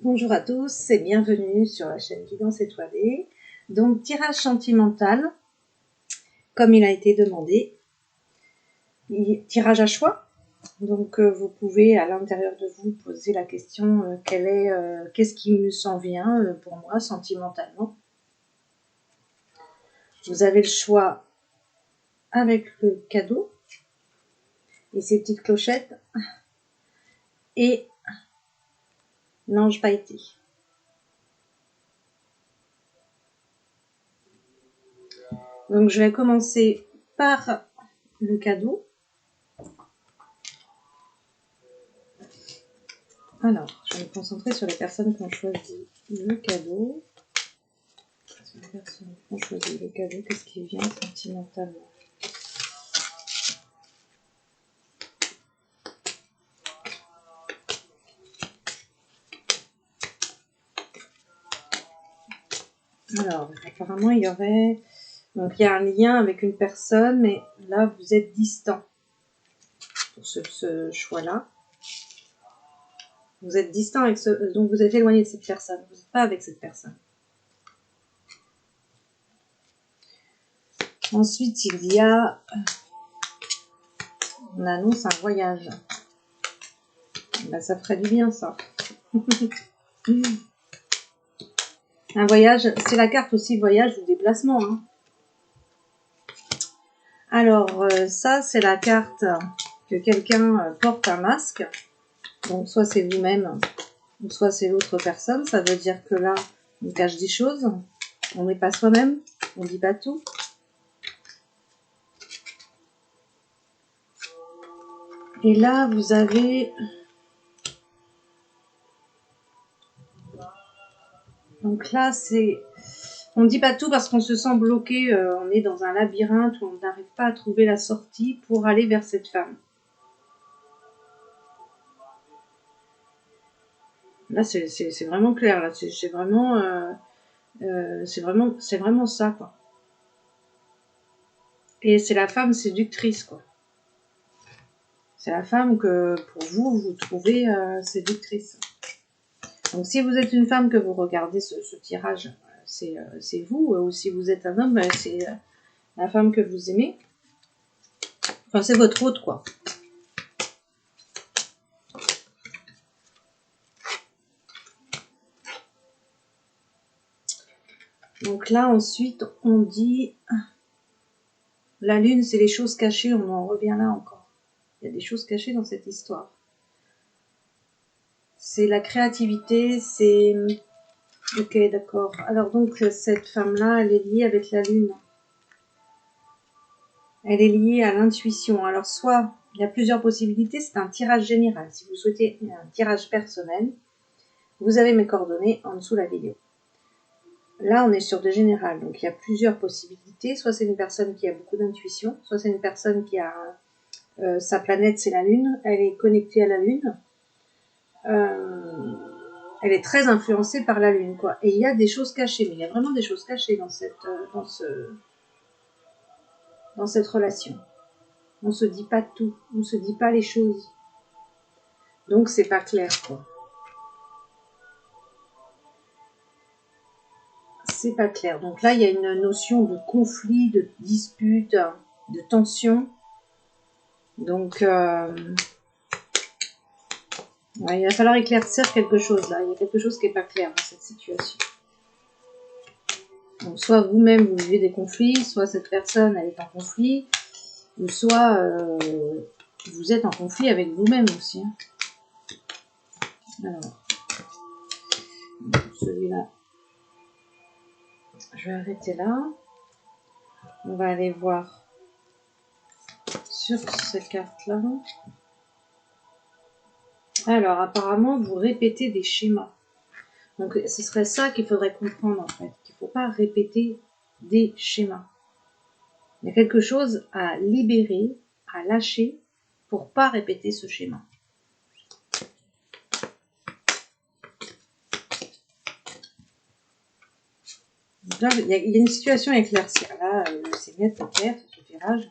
Bonjour à tous et bienvenue sur la chaîne Guidance Étoilée. Donc tirage sentimental, comme il a été demandé. Tirage à choix. Donc vous pouvez à l'intérieur de vous poser la question qu'est-ce qui me s'en vient pour moi sentimentalement. Vous avez le choix avec le cadeau et ses petites clochettes et l'ange pailleté. Donc je vais commencer par le cadeau. Alors, je vais me concentrer sur les personnes qui ont choisi le cadeau. Les personnes qui ont choisi le cadeau, qu'est-ce qui vient sentimentalement? Alors, apparemment, il y aurait... Donc, il y a un lien avec une personne, mais là, vous êtes distant pour ce choix-là. Vous êtes distant avec donc vous êtes éloigné de cette personne. Vous n'êtes pas avec cette personne. Ensuite, il y a... On annonce un voyage. Ben, ça ferait du bien, ça. Un voyage, c'est la carte aussi voyage ou déplacement. Hein. Alors, ça, c'est la carte que quelqu'un porte un masque. Donc, soit c'est vous-même, soit c'est l'autre personne. Ça veut dire que là, on cache des choses. On n'est pas soi-même. On ne dit pas tout. Et là, vous avez... Donc là, c'est... On ne dit pas tout parce qu'on se sent bloqué. On est dans un labyrinthe où on n'arrive pas à trouver la sortie pour aller vers cette femme. Là, c'est vraiment clair. Là, c'est vraiment ça, quoi. Et c'est la femme séductrice, quoi. C'est la femme que, pour vous, vous trouvez séductrice. Donc, si vous êtes une femme que vous regardez ce tirage, c'est vous. Ou si vous êtes un homme, c'est la femme que vous aimez. Enfin, c'est votre hôte, quoi. Donc là, ensuite, on dit... La lune, c'est les choses cachées. On en revient là encore. Il y a des choses cachées dans cette histoire. C'est la créativité, c'est... Ok, d'accord. Alors donc, cette femme-là, elle est liée avec la lune. Elle est liée à l'intuition. Alors, soit, il y a plusieurs possibilités, c'est un tirage général. Si vous souhaitez un tirage personnel, vous avez mes coordonnées en dessous de la vidéo. Là, on est sur de général, donc il y a plusieurs possibilités. Soit c'est une personne qui a beaucoup d'intuition, soit c'est une personne qui a... sa planète, c'est la lune. Elle est connectée à la lune. Elle est très influencée par la lune, quoi. Et il y a des choses cachées, mais il y a vraiment des choses cachées dans cette relation. On se dit pas tout, on se dit pas les choses. Donc c'est pas clair, quoi. C'est pas clair. Donc là, il y a une notion de conflit, de dispute, de tension. Donc ouais, il va falloir éclaircir quelque chose là. Il y a quelque chose qui n'est pas clair dans cette situation. Donc, soit vous-même vous vivez des conflits, soit cette personne elle est en conflit, ou soit vous êtes en conflit avec vous-même aussi. Alors, celui-là, je vais arrêter là. On va aller voir sur cette carte-là. Alors, apparemment, vous répétez des schémas. Donc, ce serait ça qu'il faudrait comprendre, en fait. Qu'il ne faut pas répéter des schémas. Il y a quelque chose à libérer, à lâcher, pour ne pas répéter ce schéma. Donc là, il y a une situation à éclaircir. Là, c'est net, c'est clair, ce tirage.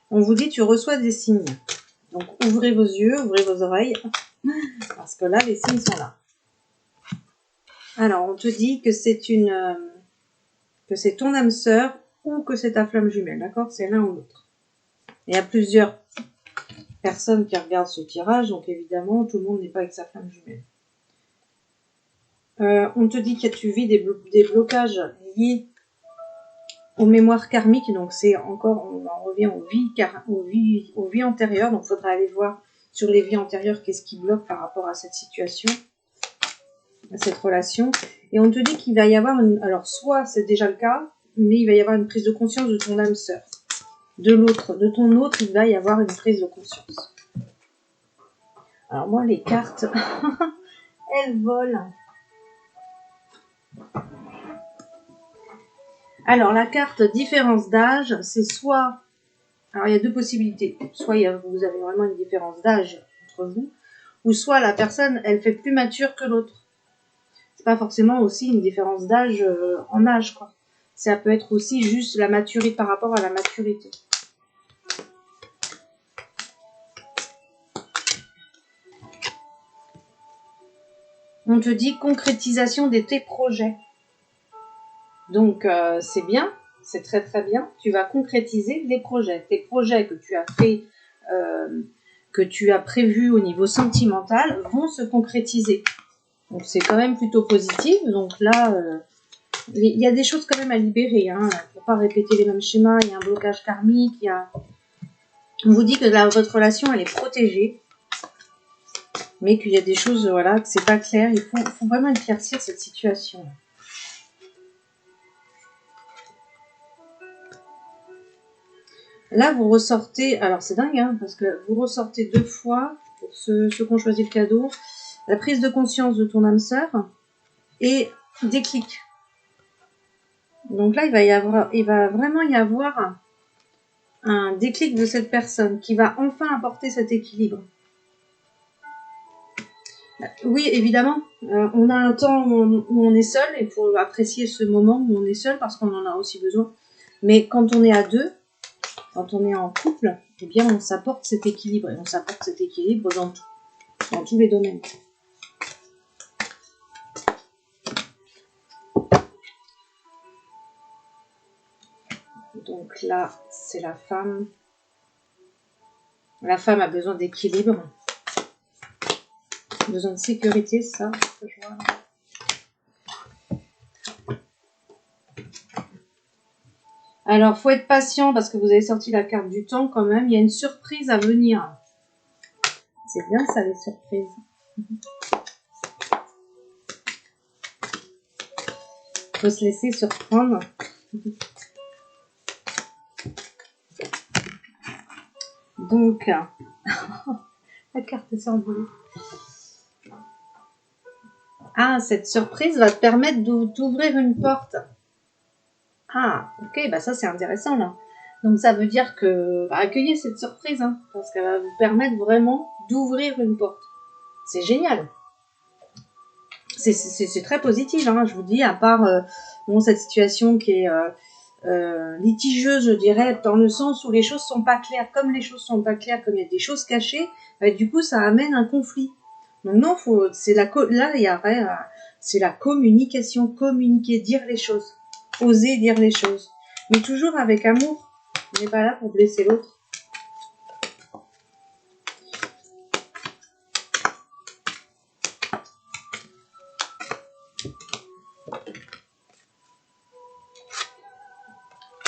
On vous dit, tu reçois des signes. Donc, ouvrez vos yeux, ouvrez vos oreilles. Parce que là, les signes sont là. Alors, on te dit que c'est que c'est ton âme sœur ou que c'est ta flamme jumelle, d'accord? C'est l'un ou l'autre. Il y a plusieurs personnes qui regardent ce tirage, donc évidemment, tout le monde n'est pas avec sa flamme jumelle. On te dit que tu vis des blocages liés aux mémoires karmiques, donc c'est encore, on en revient aux vies antérieures, donc il faudra aller voir sur les vies antérieures qu'est-ce qui bloque par rapport à cette situation, à cette relation. Et on te dit qu'il va y avoir alors soit c'est déjà le cas, mais il va y avoir une prise de conscience de ton âme sœur. De ton autre, il va y avoir une prise de conscience. Alors moi, les cartes, elles volent. Alors la carte différence d'âge, c'est soit... Alors il y a deux possibilités. Soit vous avez vraiment une différence d'âge entre vous, ou soit la personne, elle fait plus mature que l'autre. C'est pas forcément aussi une différence d'âge en âge, quoi. Ça peut être aussi juste la maturité par rapport à la maturité. On te dit concrétisation de tes projets. Donc c'est bien, c'est très très bien. Tu vas concrétiser les projets. Tes projets que tu as fait, que tu as prévus au niveau sentimental vont se concrétiser. Donc c'est quand même plutôt positif. Donc là, il y a des choses quand même à libérer. Hein. Il ne faut pas répéter les mêmes schémas. Il y a un blocage karmique. On vous dit que votre relation elle est protégée, mais qu'il y a des choses, voilà, que c'est pas clair. Il faut vraiment éclaircir cette situation. Là, vous ressortez, alors c'est dingue, hein, parce que vous ressortez deux fois, pour ceux qui ont choisi le cadeau, la prise de conscience de ton âme sœur et déclic. Donc là, il va vraiment y avoir un déclic de cette personne qui va enfin apporter cet équilibre. Oui, évidemment, on a un temps où on est seul, et il faut apprécier ce moment où on est seul parce qu'on en a aussi besoin. Mais quand on est à deux, quand on est en couple, eh bien on s'apporte cet équilibre, et on s'apporte cet équilibre dans tous les domaines. Donc là, c'est la femme. La femme a besoin d'équilibre, besoin de sécurité, ça, que je vois. Alors, faut être patient parce que vous avez sorti la carte du temps quand même. Il y a une surprise à venir. C'est bien ça, les surprises. Faut se laisser surprendre. Donc, la carte est envolée. Ah, cette surprise va te permettre d'ouvrir une porte. Ah, ok, bah ça c'est intéressant là. Donc ça veut dire que accueillez cette surprise, hein, parce qu'elle va vous permettre vraiment d'ouvrir une porte. C'est génial. C'est très positif, hein, je vous dis, à part cette situation qui est litigieuse, je dirais, dans le sens où les choses sont pas claires. Comme les choses sont pas claires, comme il y a des choses cachées, du coup ça amène un conflit. Donc non, c'est la communication, communiquer, dire les choses, oser dire les choses, mais toujours avec amour. On n'est pas là pour blesser l'autre.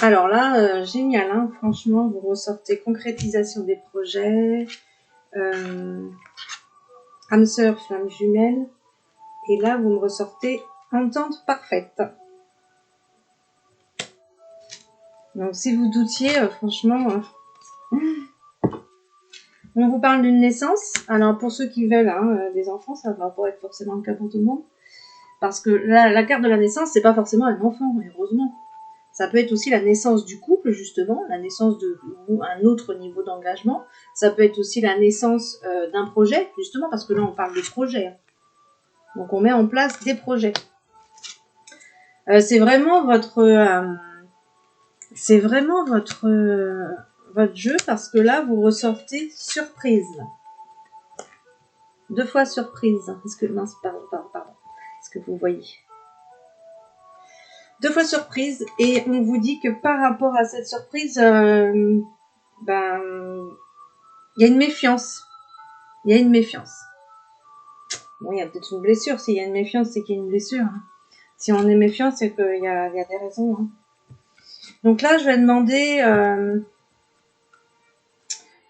Alors là, génial, hein, franchement, vous ressortez concrétisation des projets, âme sœur, flamme jumelle, et là, vous me ressortez entente parfaite. Donc, si vous doutiez, franchement, on vous parle d'une naissance. Alors, pour ceux qui veulent des enfants, ça ne va pas être forcément le cas pour tout le monde. Parce que la carte de la naissance, c'est pas forcément un enfant, heureusement. Ça peut être aussi la naissance du couple, justement, la naissance d'un autre niveau d'engagement. Ça peut être aussi la naissance d'un projet, justement, parce que là, on parle de projet. Donc, on met en place des projets. C'est vraiment votre jeu, parce que là, vous ressortez surprise. 2 fois surprise. Est-ce que non, pardon. Est-ce que vous voyez? 2 fois surprise et on vous dit que par rapport à cette surprise, il y a une méfiance. Il y a une méfiance. Bon, il y a peut-être une blessure. S'il y a une méfiance, c'est qu'il y a une blessure. Hein. Si on est méfiant, c'est qu'il y a des raisons. Hein. Donc là, je vais demander...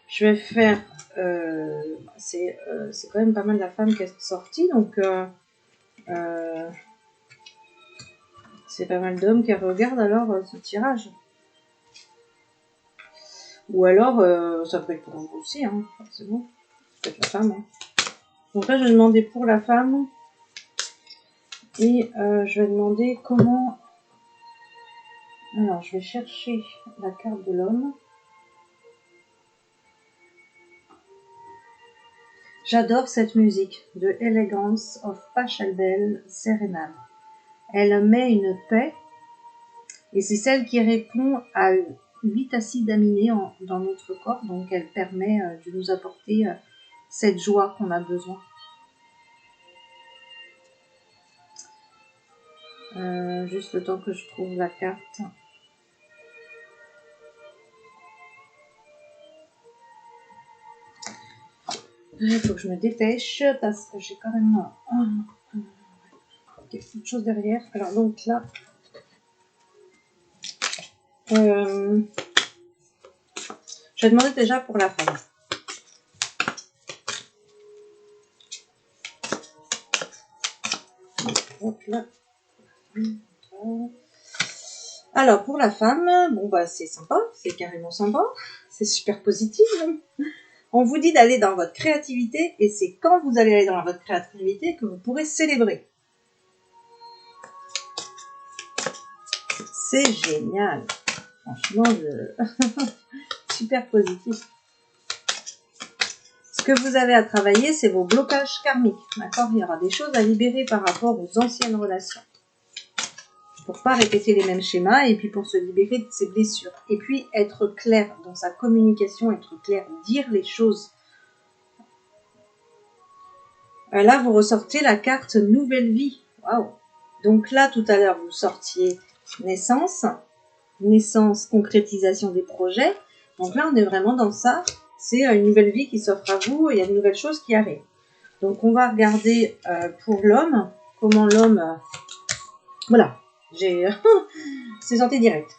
je vais faire... c'est quand même pas mal la femme qui est sortie. Donc, c'est pas mal d'hommes qui regardent alors ce tirage. Ou alors, ça peut être pour vous aussi, hein, forcément. Peut-être la femme. Hein. Donc là, je vais demander pour la femme. Et je vais demander comment... Alors, je vais chercher la carte de l'homme. J'adore cette musique de Elegance of Pachelbel Serenade. Elle met une paix et c'est celle qui répond à 8 acides aminés dans notre corps. Donc, elle permet de nous apporter cette joie qu'on a besoin. Juste le temps que je trouve la carte. Il faut que je me dépêche parce que j'ai quand même quelque chose derrière. Alors donc là, je vais demander déjà pour la femme. Hop là. Alors pour la femme, bon bah c'est sympa, c'est carrément sympa, c'est super positif. On vous dit d'aller dans votre créativité et c'est quand vous allez aller dans votre créativité que vous pourrez célébrer. C'est génial. Franchement, super positif. Ce que vous avez à travailler, c'est vos blocages karmiques. D'accord ? Il y aura des choses à libérer par rapport aux anciennes relations. Pour pas répéter les mêmes schémas et puis pour se libérer de ces blessures. Et puis être clair dans sa communication, être clair, dire les choses. Là, vous ressortez la carte nouvelle vie. Waouh! Donc là, tout à l'heure, vous sortiez naissance, concrétisation des projets. Donc là, on est vraiment dans ça. C'est une nouvelle vie qui s'offre à vous et il y a de nouvelles choses qui arrivent. Donc, on va regarder pour l'homme, comment l'homme... voilà, c'est sorti direct.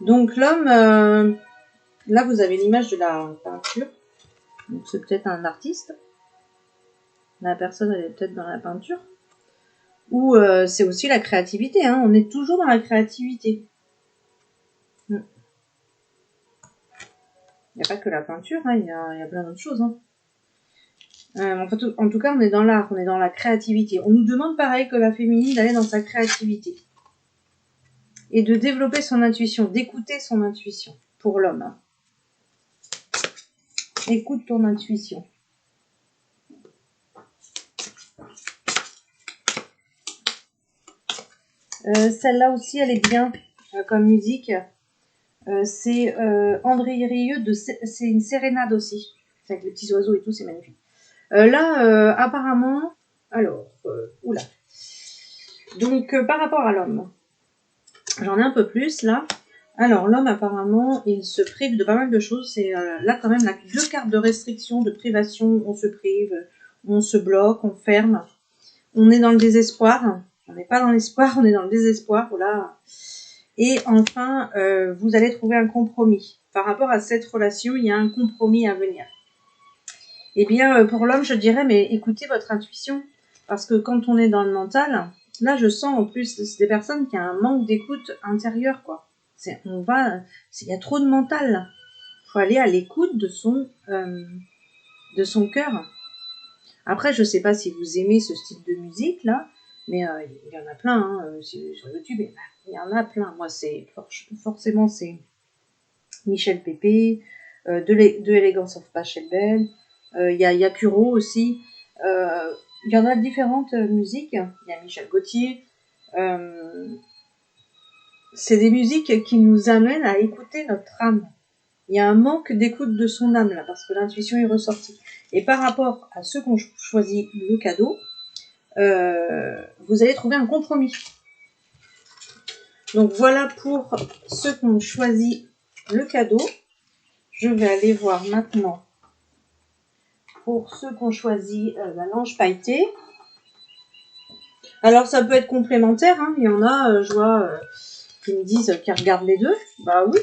Donc, l'homme, là, vous avez l'image de la peinture. Donc, c'est peut-être un artiste. La personne, elle est peut-être dans la peinture. Ou c'est aussi la créativité. Hein. On est toujours dans la créativité. Il n'y a pas que la peinture, hein. Il y a plein d'autres choses. Hein. En tout cas, on est dans l'art, on est dans la créativité. On nous demande pareil que la féminine d'aller dans sa créativité. Et de développer son intuition, d'écouter son intuition pour l'homme. Hein. Écoute ton intuition. Celle-là aussi, elle est bien comme musique. C'est André Rieu, c'est une sérénade aussi. C'est avec les petits oiseaux et tout, c'est magnifique. Là, apparemment, alors, oula. Donc, par rapport à l'homme, j'en ai un peu plus là. Alors, l'homme, apparemment, il se prive de pas mal de choses. C'est là, quand même, 2 cartes de restriction, de privation. On se prive, on se bloque, on ferme. On est dans le désespoir. On n'est pas dans l'espoir, on est dans le désespoir. Voilà. Et enfin, vous allez trouver un compromis. Par rapport à cette relation, il y a un compromis à venir. Eh bien, pour l'homme, je dirais, mais écoutez votre intuition. Parce que quand on est dans le mental, là, je sens en plus, c'est des personnes qui ont un manque d'écoute intérieure, quoi. Il y a trop de mental, là. Il faut aller à l'écoute de son cœur. Après, je sais pas si vous aimez ce style de musique, là, mais il y en a plein, hein, sur YouTube, il y en a plein. Moi, forcément, c'est Michel Pépé, de Elegance of Pachelbel, il y a Yakuro aussi. Il y en a différentes musiques. Il y a Michel Gauthier. C'est des musiques qui nous amènent à écouter notre âme. Il y a un manque d'écoute de son âme là, parce que l'intuition est ressortie. Et par rapport à ceux qui ont choisi le cadeau, vous allez trouver un compromis. Donc voilà pour ceux qui ont choisi le cadeau. Je vais aller voir maintenant pour ceux qui ont choisi l'ange pailleté. Alors ça peut être complémentaire, hein. Il y en a, je vois, qui me disent qu'ils regardent les deux. Bah oui.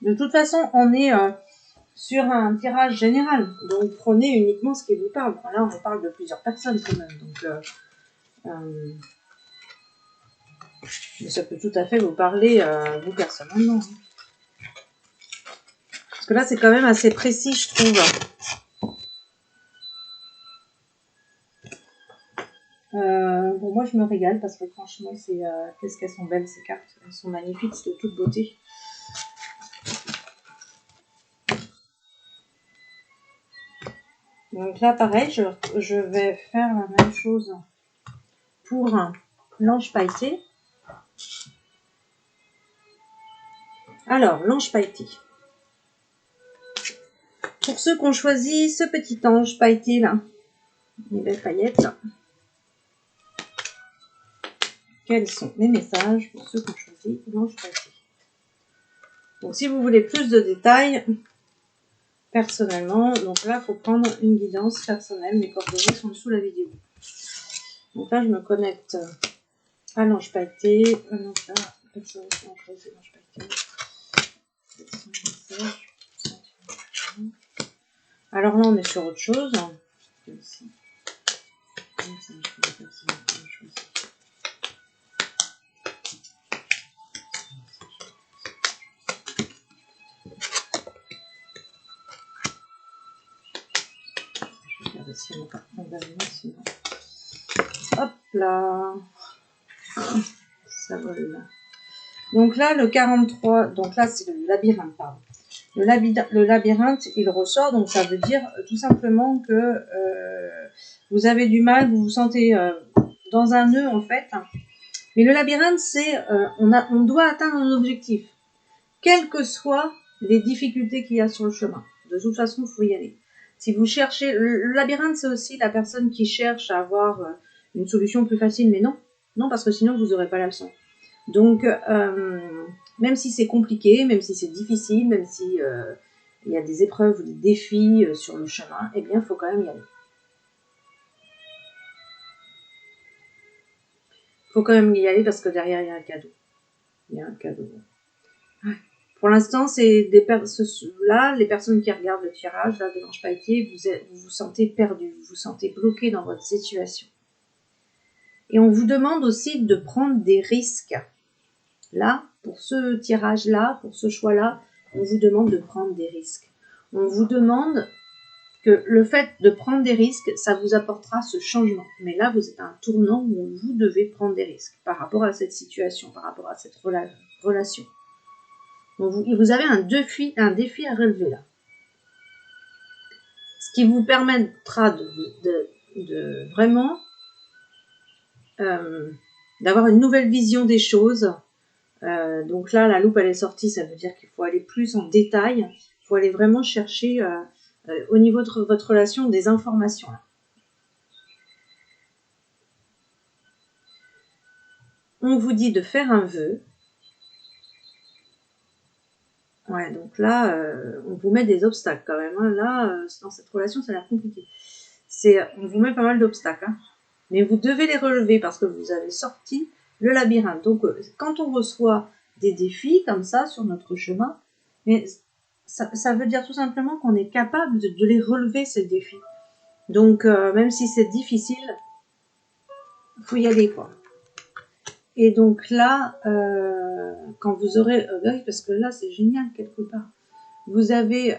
De toute façon, on est sur un tirage général. Donc prenez uniquement ce qui vous parle. Là, on parle de plusieurs personnes quand même. Donc mais ça peut tout à fait vous parler, vous personnellement. Parce que là, c'est quand même assez précis, je trouve. Bon, moi, je me régale parce que franchement, c'est qu'est-ce qu'elles sont belles, ces cartes. Elles sont magnifiques, c'est de toute beauté. Donc là, pareil, je vais faire la même chose pour l'ange pailleté. Alors, l'ange pailleté. Pour ceux qui ont choisi ce petit ange pailleté là, les belles paillettes là. Quels sont les messages pour ceux qui ont choisi l'ange pailleté? Donc si vous voulez plus de détails, personnellement, donc là il faut prendre une guidance personnelle, mes coordonnées sont dessous la vidéo. Donc là je me connecte à l'ange pailleté, donc là, personne qui a choisi l'ange pailleté. Alors là on est sur autre chose. Hop là, ça vole. Donc là, le 43, donc là c'est le labyrinthe, pardon. Le labyrinthe, il ressort, donc ça veut dire tout simplement que vous avez du mal, vous vous sentez dans un nœud en fait. Mais le labyrinthe, c'est on doit atteindre un objectif, quelles que soient les difficultés qu'il y a sur le chemin. De toute façon, il faut y aller. Si vous cherchez, le labyrinthe, c'est aussi la personne qui cherche à avoir une solution plus facile, mais non, parce que sinon vous n'aurez pas la leçon. Donc, même si c'est compliqué, même si c'est difficile, même si il y a des épreuves ou des défis sur le chemin, eh bien, il faut quand même y aller. Il faut quand même y aller parce que derrière, il y a un cadeau. Il y a un cadeau. Ouais. Pour l'instant, c'est là, les personnes qui regardent le tirage là, de l'ange pailleté, vous vous sentez perdu, vous vous sentez bloqué dans votre situation. Et on vous demande aussi de prendre des risques. Là, pour ce tirage-là, pour ce choix-là, on vous demande de prendre des risques. On vous demande que le fait de prendre des risques, ça vous apportera ce changement. Mais là, vous êtes à un tournant où vous devez prendre des risques par rapport à cette situation, par rapport à cette relation. Donc vous avez un défi à relever là. Ce qui vous permettra de vraiment d'avoir une nouvelle vision des choses. Donc là, la loupe, elle est sortie, ça veut dire qu'il faut aller plus en détail. Il faut aller vraiment chercher au niveau de votre relation des informations. Là. On vous dit de faire un vœu. Ouais, donc là, on vous met des obstacles quand même. Hein. Là, dans cette relation, ça a l'air compliqué. On vous met pas mal d'obstacles. Hein. Mais vous devez les relever parce que vous avez sorti le labyrinthe. Donc, quand on reçoit des défis comme ça sur notre chemin, mais ça veut dire tout simplement qu'on est capable de les relever, ces défis. Donc, même si c'est difficile, il faut y aller, quoi. Et donc là, quand vous aurez... oui, parce que là, c'est génial, quelque part. Vous avez...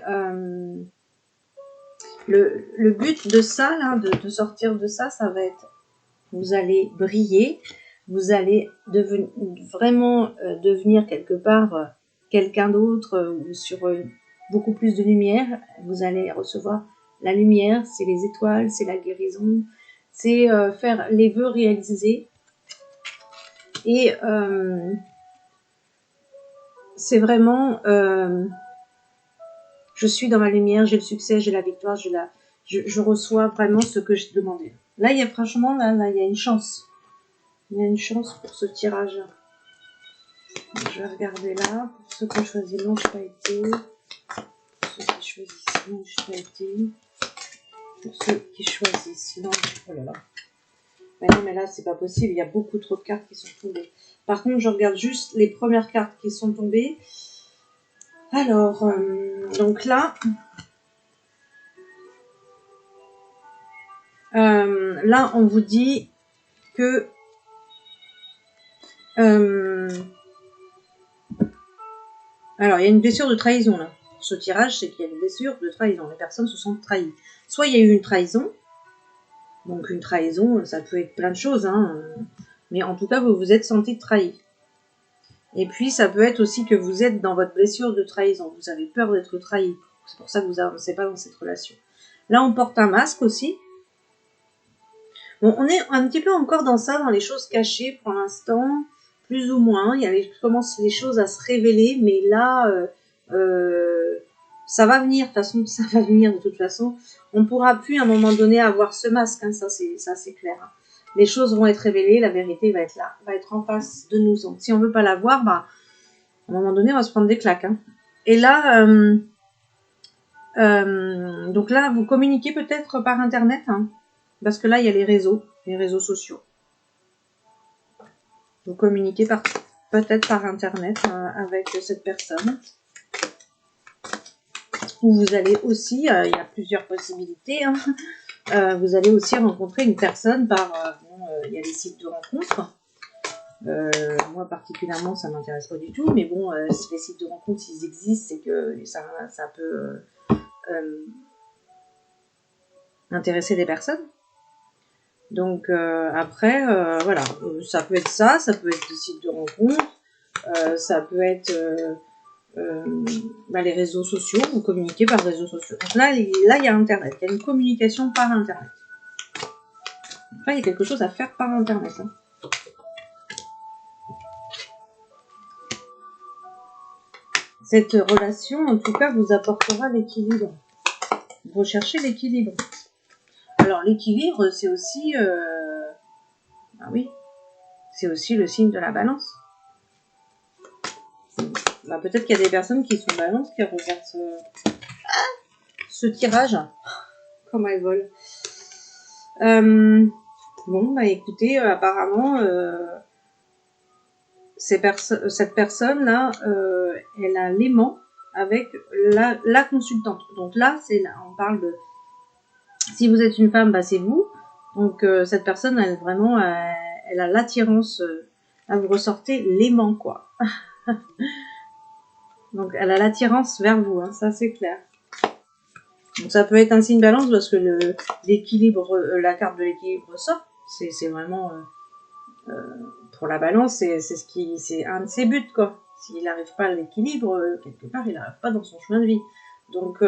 le but de ça, là, de sortir de ça, ça va être... Vous allez briller, vous allez vraiment devenir quelque part quelqu'un d'autre ou sur beaucoup plus de lumière. Vous allez recevoir la lumière, c'est les étoiles, c'est la guérison, c'est faire les vœux réalisés. Et c'est vraiment je suis dans ma lumière, j'ai le succès, j'ai la victoire, je reçois vraiment ce que j'ai demandé. Là, il y a franchement, là, il y a une chance. Il y a une chance pour ce tirage. Je vais regarder là. Pour ceux qui ont choisi l'ange pas été. Pour ceux qui choisissent l'ange pas été. Pour ceux qui choisissent l'ange. Oh là là. Mais non, mais là, c'est pas possible. Il y a beaucoup trop de cartes qui sont tombées. Par contre, je regarde juste les premières cartes qui sont tombées. Alors, donc là, là, on vous dit que alors, il y a une blessure de trahison là. Pour ce tirage, c'est qu'il y a une blessure de trahison. Les personnes se sont trahies. Soit il y a eu une trahison. Donc une trahison, ça peut être plein de choses, hein. Mais en tout cas, vous vous êtes senti trahi. Et puis, ça peut être aussi que vous êtes dans votre blessure de trahison. Vous avez peur d'être trahi. C'est pour ça que vous n'avancez pas dans cette relation. Là, on porte un masque aussi. Bon, on est un petit peu encore dans ça, dans les choses cachées pour l'instant, plus ou moins. Commencent les choses à se révéler, mais là, ça va venir. De toute façon, ça va venir de toute façon. On ne pourra plus à un moment donné avoir ce masque, hein, ça c'est clair. Hein. Les choses vont être révélées, la vérité va être là, va être en face de nous. Donc, si on veut pas la voir, bah, à un moment donné, on va se prendre des claques. Hein. Et là, donc là, vous communiquez peut-être par Internet, hein, parce que là, il y a les réseaux sociaux. Vous communiquez peut-être par Internet avec cette personne. Ou vous allez aussi, il y a plusieurs possibilités, hein, vous allez aussi rencontrer une personne par, il y a les sites de rencontres. Moi particulièrement, ça m'intéresse pas du tout, mais bon, si les sites de rencontres, s'ils existent, c'est que ça peut intéresser des personnes. Donc après, voilà, ça peut être ça peut être des sites de rencontres, ça peut être les réseaux sociaux, vous communiquez par réseaux sociaux. Donc là, il y a Internet, il y a une communication par Internet. Enfin, il y a quelque chose à faire par Internet. Hein. Cette relation, en tout cas, vous apportera l'équilibre. Vous recherchez l'équilibre. Alors, l'équilibre, c'est aussi... Ah oui, c'est aussi le signe de la balance. Bah, peut-être qu'il y a des personnes qui sont balance, qui regardent ce tirage. Comment elles volent. Bon, bah écoutez, apparemment... cette personne-là, elle a l'aimant avec la consultante. Donc là, on parle de... Si vous êtes une femme, bah c'est vous. Donc cette personne, elle vraiment, elle a l'attirance. Là, vous ressortez l'aimant, quoi. Donc elle a l'attirance vers vous, hein, ça c'est clair. Donc ça peut être un signe balance parce que l'équilibre, la carte de l'équilibre sort. C'est vraiment... pour la balance, c'est un de ses buts, quoi. S'il n'arrive pas à l'équilibre, quelque part, il n'arrive pas dans son chemin de vie. Donc,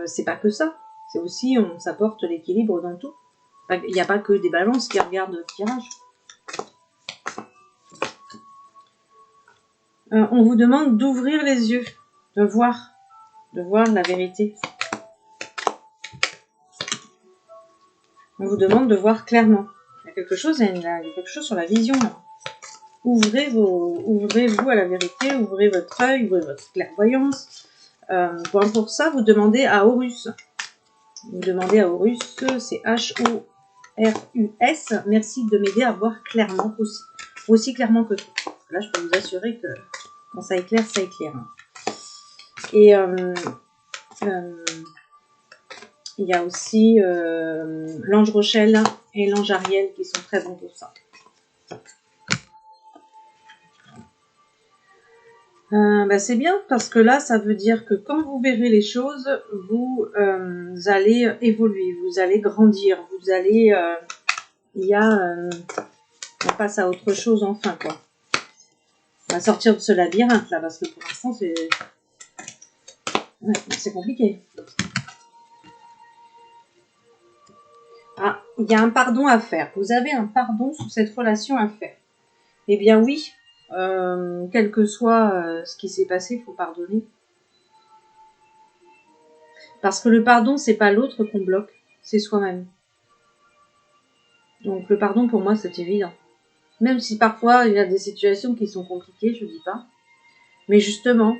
c'est pas que ça. C'est aussi, on s'apporte l'équilibre dans tout. Il n'y a pas que des balances qui regardent le tirage. On vous demande d'ouvrir les yeux, de voir la vérité. On vous demande de voir clairement. Il y a quelque chose sur la vision, là. Ouvrez-vous à la vérité, ouvrez votre œil, ouvrez votre clairvoyance. Pour ça, vous demandez à Horus. Vous demandez à Horus, c'est H-O-R-U-S. Merci de m'aider à voir clairement aussi clairement que toi. Là, je peux vous assurer que quand ça éclaire, ça éclaire. Et il y a aussi l'ange Rochelle et l'ange Ariel qui sont très bons pour ça. C'est bien parce que là, ça veut dire que quand vous verrez les choses, vous allez évoluer, vous allez grandir, vous allez... on passe à autre chose enfin, quoi. On va sortir de ce labyrinthe là, parce que pour l'instant, c'est compliqué. Ah, il y a un pardon à faire. Vous avez un pardon sur cette relation à faire. Eh bien oui, quel que soit ce qui s'est passé, il faut pardonner. Parce que le pardon, c'est pas l'autre qu'on bloque, c'est soi-même. Donc le pardon, pour moi, c'est évident. Même si parfois, il y a des situations qui sont compliquées, je dis pas. Mais justement,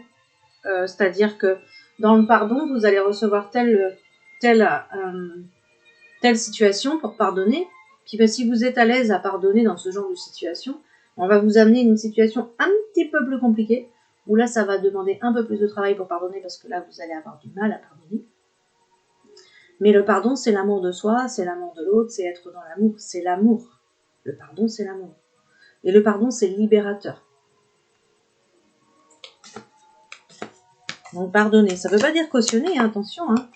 c'est-à-dire que dans le pardon, vous allez recevoir telle situation pour pardonner. Puis ben, si vous êtes à l'aise à pardonner dans ce genre de situation, on va vous amener une situation un petit peu plus compliquée, où là, ça va demander un peu plus de travail pour pardonner, parce que là, vous allez avoir du mal à pardonner. Mais le pardon, c'est l'amour de soi, c'est l'amour de l'autre, c'est être dans l'amour, c'est l'amour. Le pardon, c'est l'amour. Et le pardon, c'est libérateur. Donc pardonner, ça ne veut pas dire cautionner, hein, attention. Hein.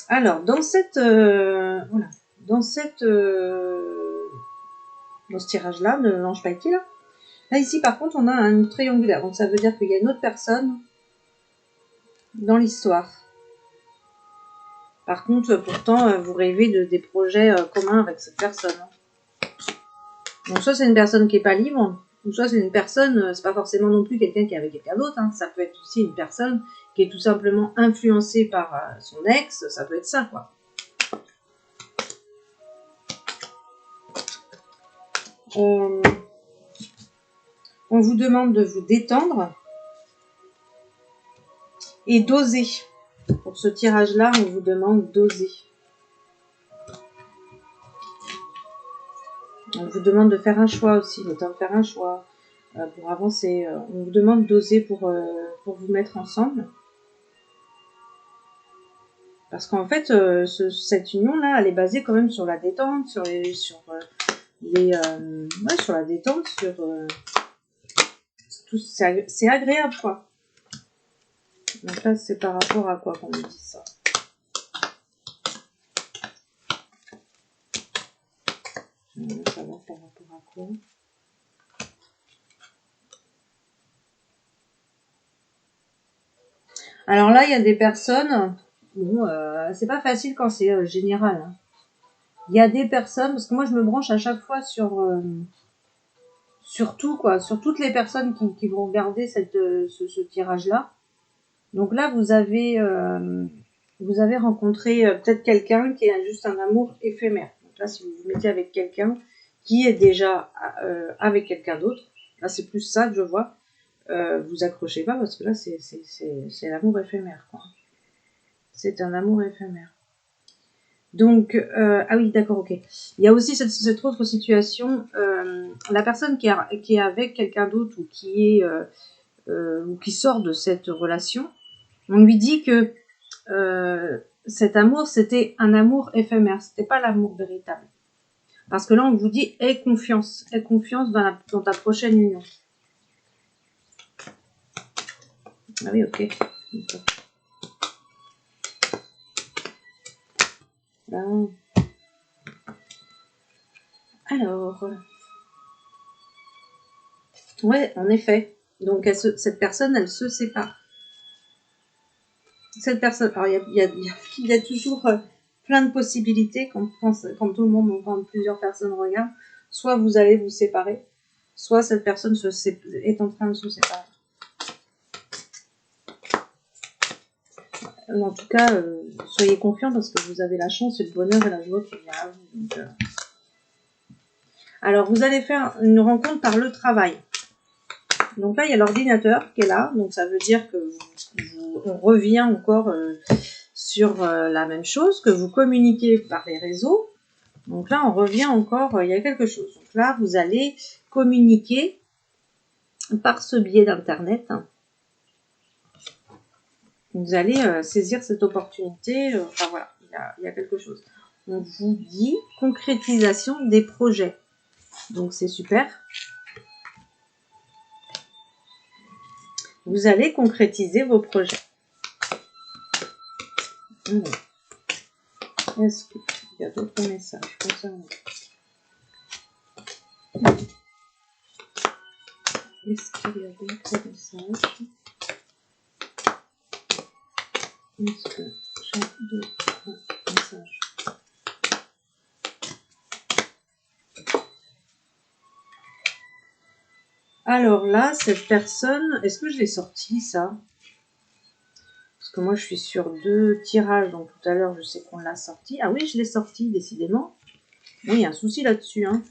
Alors, dans cette, voilà, dans cette, dans ce tirage-là, de l'ange pailleté, là ici, par contre, on a un triangulaire. Donc ça veut dire qu'il y a une autre personne dans l'histoire. Par contre, pourtant, vous rêvez de des projets communs avec cette personne. Donc soit c'est une personne qui est pas libre, ou soit c'est une personne, c'est pas forcément non plus quelqu'un qui est avec quelqu'un d'autre. Hein. Ça peut être aussi une personne qui est tout simplement influencée par son ex. Ça peut être ça, quoi. On vous demande de vous détendre et d'oser. Pour ce tirage-là, on vous demande d'oser. On vous demande de faire un choix aussi, le temps de faire un choix pour avancer. On vous demande d'oser pour vous mettre ensemble. Parce qu'en fait, cette union-là, elle est basée quand même sur la détente, sur la détente, c'est agréable, quoi. Donc là, c'est par rapport à quoi qu'on me dit ça? J'aimerais savoir par rapport à quoi. Alors là, il y a des personnes, bon, c'est pas facile quand c'est général. Hein. Il y a des personnes, parce que moi je me branche à chaque fois sur tout, quoi, sur toutes les personnes qui vont regarder ce tirage-là. Donc là, vous avez rencontré peut-être quelqu'un qui a juste un amour éphémère. Donc là, si vous vous mettez avec quelqu'un qui est déjà avec quelqu'un d'autre, là c'est plus ça que je vois. Vous accrochez pas parce que là c'est l'amour éphémère, quoi. C'est un amour éphémère. Donc, ah oui, d'accord, ok. Il y a aussi cette autre situation, la personne qui est avec quelqu'un d'autre ou qui sort de cette relation, on lui dit que cet amour, c'était un amour éphémère, c'était pas l'amour véritable. Parce que là, on vous dit, aie confiance dans ta prochaine union. Ah oui, ok. Là. Alors, ouais, en effet. Donc, cette personne, elle se sépare. Cette personne, alors il y a toujours plein de possibilités quand tout le monde, quand plusieurs personnes regardent. Soit vous allez vous séparer, soit cette personne est en train de se séparer. En tout cas, soyez confiants parce que vous avez la chance et le bonheur et la joie qui vient à vous. Donc, alors, vous allez faire une rencontre par le travail. Donc là, il y a l'ordinateur qui est là. Donc, ça veut dire que on revient encore sur la même chose, que vous communiquez par les réseaux. Donc là, on revient encore, il y a quelque chose. Donc là, vous allez communiquer par ce biais d'Internet. Vous allez saisir cette opportunité. Enfin voilà, il y a quelque chose. On vous dit concrétisation des projets. Donc c'est super. Vous allez concrétiser vos projets. Est-ce qu'il y a d'autres messages concernant? Est-ce qu'il y a d'autres messages? Est-ce que j'ai d'autres messages? Alors là, cette personne, est-ce que je l'ai sorti ça? Parce que moi, je suis sur 2 tirages, donc tout à l'heure, je sais qu'on l'a sorti. Ah oui, je l'ai sorti, décidément. Oui, il y a un souci là-dessus. Hein.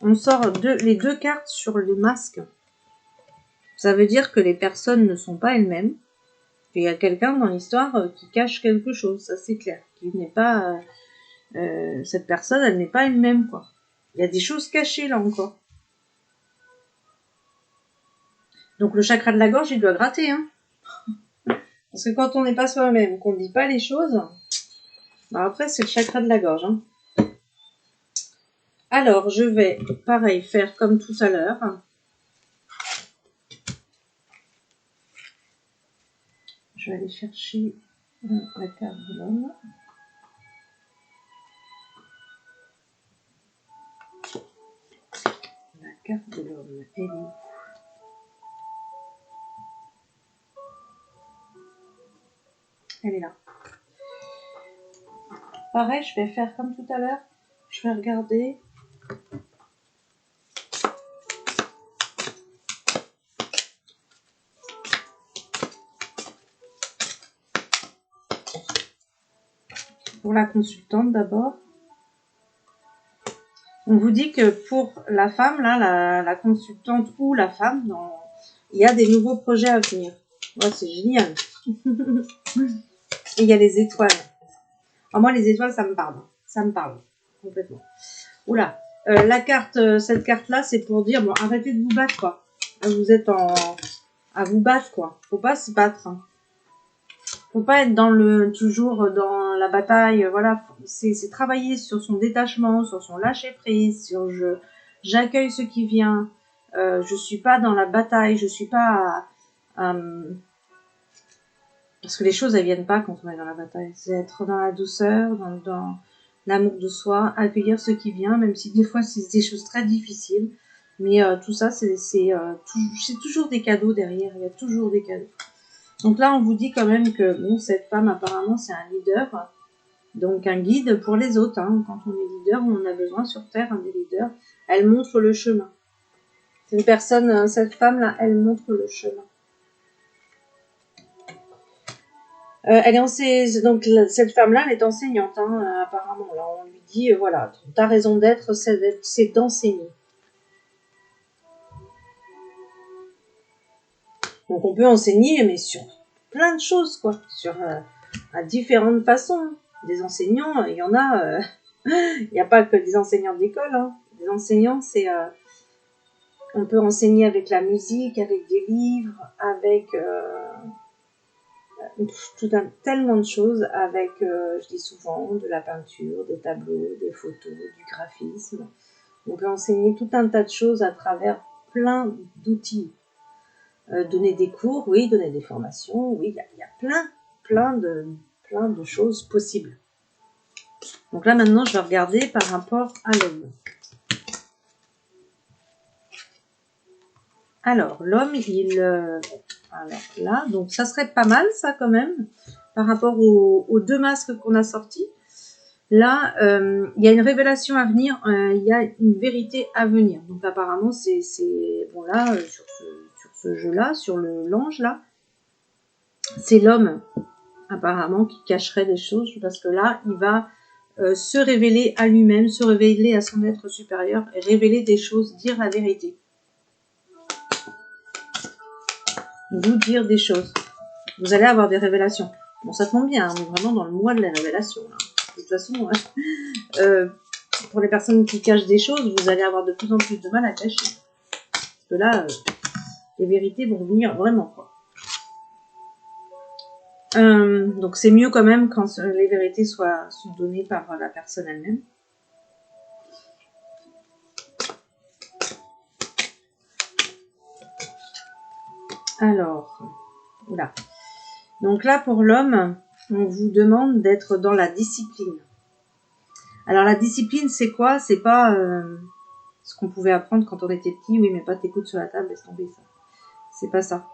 On sort les 2 cartes sur les masques. Ça veut dire que les personnes ne sont pas elles-mêmes. Il y a quelqu'un dans l'histoire qui cache quelque chose, ça c'est clair. Qui n'est pas... cette personne, elle n'est pas elle-même, quoi. Il y a des choses cachées, là, encore. Donc le chakra de la gorge, il doit gratter, hein. Parce que quand on n'est pas soi-même, qu'on ne dit pas les choses, bah après c'est le chakra de la gorge. Hein. Alors je vais, pareil, faire comme tout à l'heure. Je vais aller chercher la carte de l'homme. La carte de l'homme, elle est où? Elle est là. Pareil, je vais faire comme tout à l'heure. Je vais regarder. Pour la consultante d'abord. On vous dit que pour la femme, là, la consultante ou la femme, il y a des nouveaux projets à venir. Ouais, c'est génial. Et il y a les étoiles. Alors moi, les étoiles, ça me parle. Ça me parle complètement. Oula. La carte, cette carte-là, c'est pour dire, bon, arrêtez de vous battre, quoi. Vous êtes à vous battre, quoi. Faut pas se battre. Hein. Faut pas être toujours dans la bataille. Voilà. C'est travailler sur son détachement, sur son lâcher prise, sur j'accueille ce qui vient. Je suis pas dans la bataille. Je suis pas parce que les choses, elles viennent pas quand on est dans la bataille. C'est être dans la douceur, dans l'amour de soi, accueillir ce qui vient, même si des fois c'est des choses très difficiles. Mais tout ça, c'est toujours des cadeaux derrière. Il y a toujours des cadeaux. Donc là, on vous dit quand même que bon, cette femme, apparemment, c'est un leader. Donc un guide pour les autres. Hein. Quand on est leader, on a besoin sur Terre des leaders. Elle montre le chemin. C'est une personne, cette femme-là, elle montre le chemin. Elle est donc cette femme-là, elle est enseignante, hein, apparemment. Là, on lui dit, voilà, ta raison d'être, c'est d'enseigner. Donc on peut enseigner, mais sur plein de choses, quoi, sur à différentes façons. Des enseignants, il y en a. Il n'y a pas que des enseignants d'école. Hein. Des enseignants, on peut enseigner avec la musique, avec des livres, avec tellement de choses, avec, je dis souvent, de la peinture, des tableaux, des photos, du graphisme. On peut enseigner tout un tas de choses à travers plein d'outils. Donner des cours, oui, donner des formations, oui, il y a plein de choses possibles. Donc là, maintenant, je vais regarder par rapport à l'homme. Alors, l'homme, alors là, donc ça serait pas mal, ça, quand même, par rapport aux 2 masques qu'on a sortis. Là, il y a une révélation à venir, il y a une vérité à venir. Donc apparemment, c'est bon là, sur ce jeu-là, sur l'ange là, c'est l'homme apparemment qui cacherait des choses, parce que là, il va se révéler à lui-même, se révéler à son être supérieur, et révéler des choses, dire la vérité. Vous dire des choses. Vous allez avoir des révélations. Bon, ça tombe bien, on est vraiment dans le mois de la révélation. Là. De toute façon, pour les personnes qui cachent des choses, vous allez avoir de plus en plus de mal à cacher. Parce que là, les vérités vont venir vraiment, quoi. Donc c'est mieux quand même quand les vérités sont données par la personne elle-même. Alors, voilà. Donc là, pour l'homme, on vous demande d'être dans la discipline. Alors la discipline, c'est quoi? C'est pas ce qu'on pouvait apprendre quand on était petit. Oui, mais pas tes coudes sur la table, laisse tomber ça. C'est pas ça.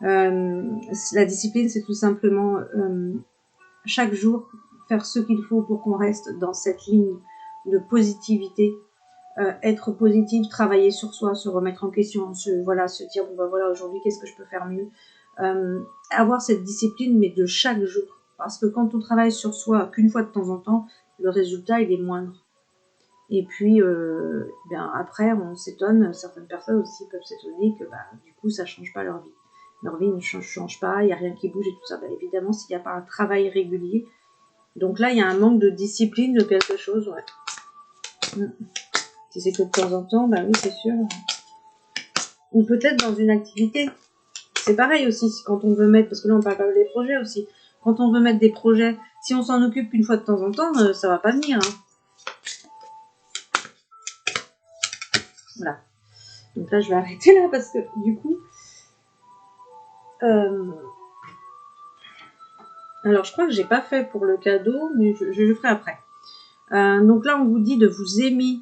La discipline, c'est tout simplement chaque jour faire ce qu'il faut pour qu'on reste dans cette ligne de positivité, être positif, travailler sur soi, se remettre en question, se dire bon ben voilà, aujourd'hui qu'est-ce que je peux faire mieux, avoir cette discipline mais de chaque jour, parce que quand on travaille sur soi qu'une fois de temps en temps, le résultat il est moindre. Et puis après on s'étonne, certaines personnes aussi peuvent s'étonner que du coup ça change pas leur vie ne change pas, il n'y a rien qui bouge et tout ça. Évidemment s'il n'y a pas un travail régulier, donc là il y a un manque de discipline de quelque chose, ouais. Si c'est que de temps en temps, oui, c'est sûr. Ou peut-être dans une activité. C'est pareil aussi, quand on veut mettre, parce que là on parle pas des projets aussi, quand on veut mettre des projets, si on s'en occupe qu'une fois de temps en temps, ça va pas venir. Voilà. Donc là je vais arrêter là, parce que du coup... alors je crois que j'ai pas fait pour le cadeau, mais je le ferai après. Donc là on vous dit de vous aimer.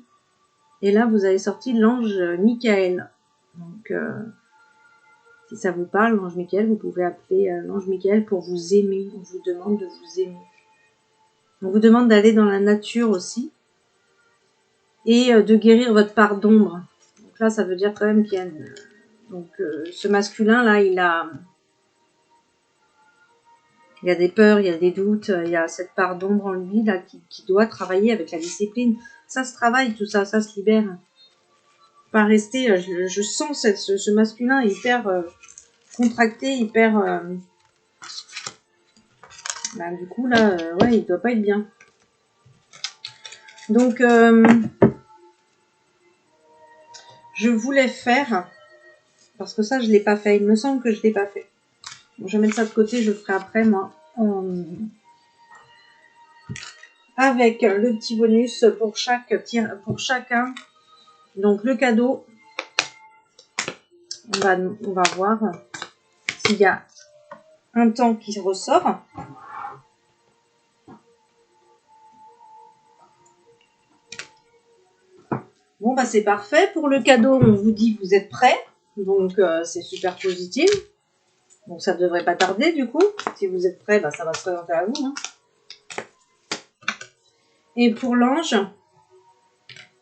Et là vous avez sorti l'ange Michael. Donc... si ça vous parle, l'ange Michael, vous pouvez appeler l'ange Michael pour vous aimer. On vous demande de vous aimer. On vous demande d'aller dans la nature aussi et de guérir votre part d'ombre. Donc là, ça veut dire quand même qu'il y a ce masculin-là, il y a des peurs, il y a des doutes, il y a cette part d'ombre en lui là qui doit travailler avec la discipline. Ça se travaille, tout ça, ça se libère. Pas rester, je sens ce masculin hyper... contracté, hyper... du coup, là, ouais, il doit pas être bien. Donc, je voulais faire, parce que ça, je l'ai pas fait. Il me semble que je l'ai pas fait. Bon, je vais mettre ça de côté, je le ferai après, moi. Avec le petit bonus pour chacun. Donc, le cadeau, on va voir s'il y a un temps qui ressort. Bon, c'est parfait. Pour le cadeau, on vous dit vous êtes prêts. Donc, c'est super positif. Donc, ça ne devrait pas tarder, du coup. Si vous êtes prêts, ça va se présenter à vous. Et pour l'ange,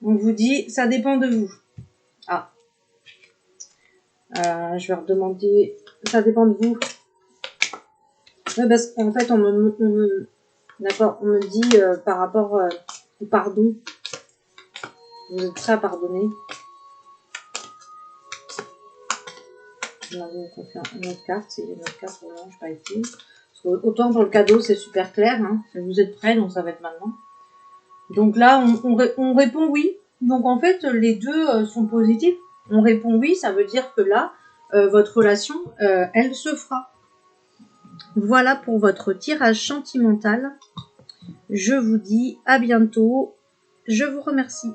on vous dit, ça dépend de vous. Ah. Je vais redemander, ça dépend de vous. Ouais, parce qu'en fait, on me dit par rapport au pardon. Vous êtes prêts à pardonner? On a une autre carte, c'est une autre carte pour l'ange, pas ici. Autant pour le cadeau, c'est super clair. Vous êtes prêts, donc ça va être maintenant. Donc là, on répond oui. Donc en fait, les deux sont positifs. On répond oui, ça veut dire que là, votre relation, elle se fera. Voilà pour votre tirage sentimental. Je vous dis à bientôt. Je vous remercie.